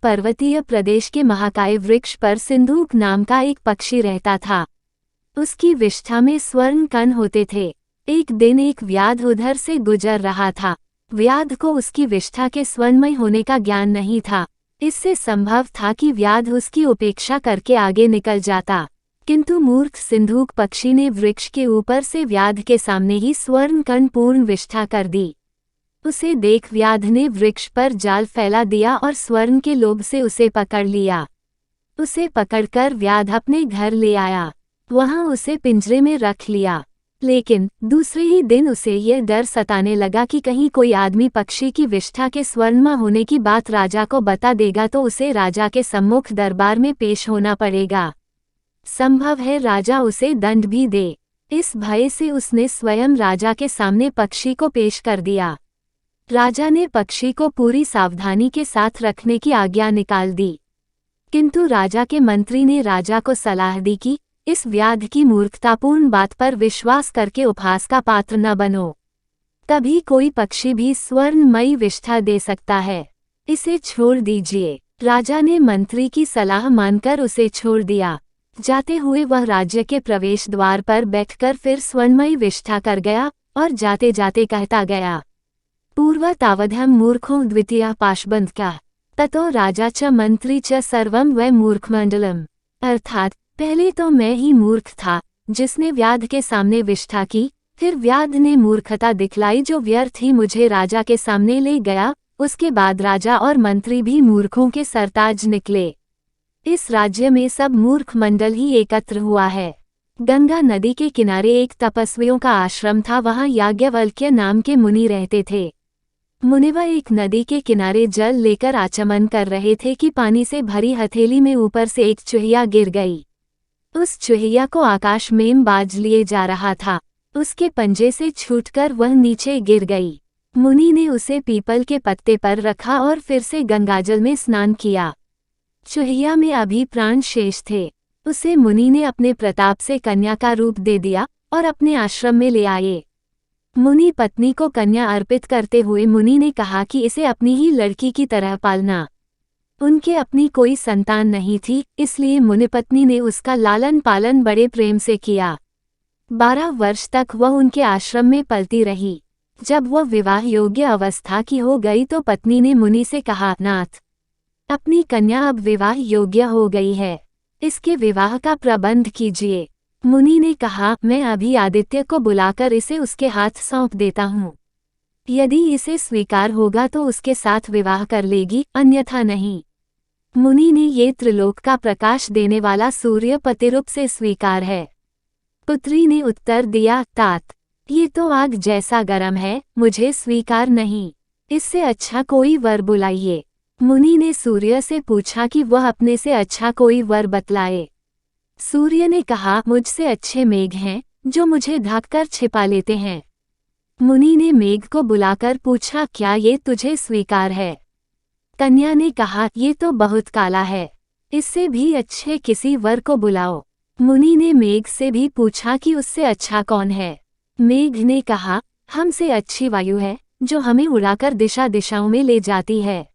पर्वतीय प्रदेश के महाकाय वृक्ष पर सिंधुक नाम का एक पक्षी रहता था। उसकी विष्ठा में स्वर्ण कण होते थे। एक दिन एक व्याध उधर से गुजर रहा था। व्याध को उसकी विष्ठा के स्वर्णमय होने का ज्ञान नहीं था। इससे संभव था कि व्याध उसकी उपेक्षा करके आगे निकल जाता, किंतु मूर्ख सिंधुक पक्षी ने वृक्ष के ऊपर से व्याध के सामने ही स्वर्ण कण पूर्ण विष्ठा कर दी। उसे देख व्याध ने वृक्ष पर जाल फैला दिया और स्वर्ण के लोभ से उसे पकड़ लिया। उसे पकड़कर व्याध अपने घर ले आया। वहां उसे पिंजरे में रख लिया। लेकिन दूसरे ही दिन उसे यह डर सताने लगा कि कहीं कोई आदमी पक्षी की विष्ठा के स्वर्णमय होने की बात राजा को बता देगा तो उसे राजा के सम्मुख दरबार में पेश होना पड़ेगा। संभव है राजा उसे दंड भी दे। इस भय से उसने स्वयं राजा के सामने पक्षी को पेश कर दिया। राजा ने पक्षी को पूरी सावधानी के साथ रखने की आज्ञा निकाल दी, किंतु राजा के मंत्री ने राजा को सलाह दी कि इस व्याध की मूर्खतापूर्ण बात पर विश्वास करके उपहास का पात्र न बनो। कभी कोई पक्षी भी स्वर्णमयी विष्ठा दे सकता है, इसे छोड़ दीजिए। राजा ने मंत्री की सलाह मानकर उसे छोड़ दिया। जाते हुए वह राज्य के प्रवेश द्वार पर बैठकर फिर स्वर्णमयी विष्ठा कर गया और जाते जाते कहता गया, पूर्व तावधम मूर्खों द्वितीय पाशबंध का ततो राजा च मंत्री च सर्वम वै मूर्खमंडलम। अर्थात पहले तो मैं ही मूर्ख था जिसने व्याध के सामने विष्ठा की, फिर व्याध ने मूर्खता दिखलाई जो व्यर्थ ही मुझे राजा के सामने ले गया। उसके बाद राजा और मंत्री भी मूर्खों के सरताज निकले। इस राज्य में सब मूर्ख मंडल ही एकत्र हुआ है। गंगा नदी के किनारे एक तपस्वियों का आश्रम था। वहां याज्ञवल्क्य नाम के मुनि रहते थे। मुनिवर एक नदी के किनारे जल लेकर आचमन कर रहे थे कि पानी से भरी हथेली में ऊपर से एक चूहिया गिर गई। उस चूहिया को आकाश में बाज लिए जा रहा था। उसके पंजे से छूटकर वह नीचे गिर गई। मुनि ने उसे पीपल के पत्ते पर रखा और फिर से गंगाजल में स्नान किया। चूहिया में अभी प्राण शेष थे। उसे मुनि ने अपने प्रताप से कन्या का रूप दे दिया और अपने आश्रम में ले आए। मुनि पत्नी को कन्या अर्पित करते हुए मुनि ने कहा कि इसे अपनी ही लड़की की तरह पालना। उनके अपनी कोई संतान नहीं थी, इसलिए मुनिपत्नी ने उसका लालन पालन बड़े प्रेम से किया। 12 वर्ष तक वह उनके आश्रम में पलती रही। जब वह विवाह योग्य अवस्था की हो गई तो पत्नी ने मुनि से कहा, नाथ, अपनी कन्या अब विवाह योग्य हो गई है, इसके विवाह का प्रबंध कीजिए। मुनि ने कहा, मैं अभी आदित्य को बुलाकर इसे उसके हाथ सौंप देता हूँ। यदि इसे स्वीकार होगा तो उसके साथ विवाह कर लेगी, अन्यथा नहीं। मुनि ने ये त्रिलोक का प्रकाश देने वाला सूर्य प्रतिरूप से स्वीकार है। पुत्री ने उत्तर दिया, तात, ये तो आग जैसा गर्म है, मुझे स्वीकार नहीं। इससे अच्छा कोई वर बुलाइए। मुनि ने सूर्य से पूछा कि वह अपने से अच्छा कोई वर बतलाए। सूर्य ने कहा, मुझसे अच्छे मेघ हैं जो मुझे ढककर छिपा लेते हैं। मुनि ने मेघ को बुलाकर पूछा, क्या ये तुझे स्वीकार है? कन्या ने कहा, ये तो बहुत काला है, इससे भी अच्छे किसी वर को बुलाओ। मुनि ने मेघ से भी पूछा कि उससे अच्छा कौन है। मेघ ने कहा, हमसे अच्छी वायु है जो हमें उड़ाकर दिशा दिशाओं में ले जाती है।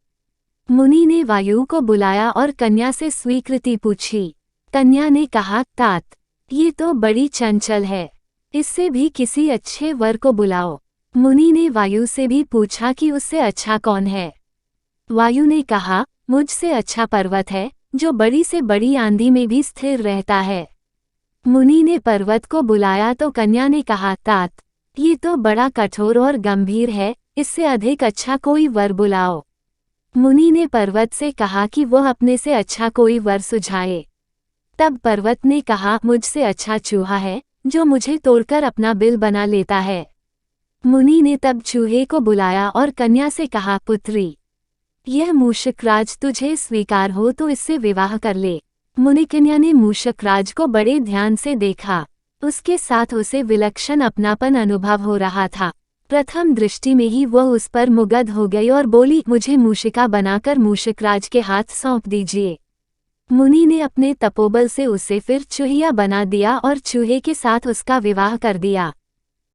मुनि ने वायु को बुलाया और कन्या से स्वीकृति पूछी। कन्या ने कहा, तात, ये तो बड़ी चंचल है, इससे भी किसी अच्छे वर को बुलाओ। मुनि ने वायु से भी पूछा कि उससे अच्छा कौन है। वायु ने कहा, मुझसे अच्छा पर्वत है जो बड़ी से बड़ी आंधी में भी स्थिर रहता है। मुनि ने पर्वत को बुलाया तो कन्या ने कहा, तात, ये तो बड़ा कठोर और गंभीर है, इससे अधिक अच्छा कोई वर बुलाओ। मुनि ने पर्वत से कहा कि वह अपने से अच्छा कोई वर सुझाए। तब पर्वत ने कहा, मुझसे अच्छा चूहा है जो मुझे तोड़कर अपना बिल बना लेता है। मुनि ने तब चूहे को बुलाया और कन्या से कहा, पुत्री, यह मूषकराज तुझे स्वीकार हो तो इससे विवाह कर ले। मुनिकन्या ने मूषकराज को बड़े ध्यान से देखा। उसके साथ उसे विलक्षण अपनापन अनुभव हो रहा था। प्रथम दृष्टि में ही वह उस पर मुग्ध हो गई और बोली, मुझे मूषिका बनाकर मूषकराज के हाथ सौंप दीजिए। मुनि ने अपने तपोबल से उसे फिर चूहिया बना दिया और चूहे के साथ उसका विवाह कर दिया।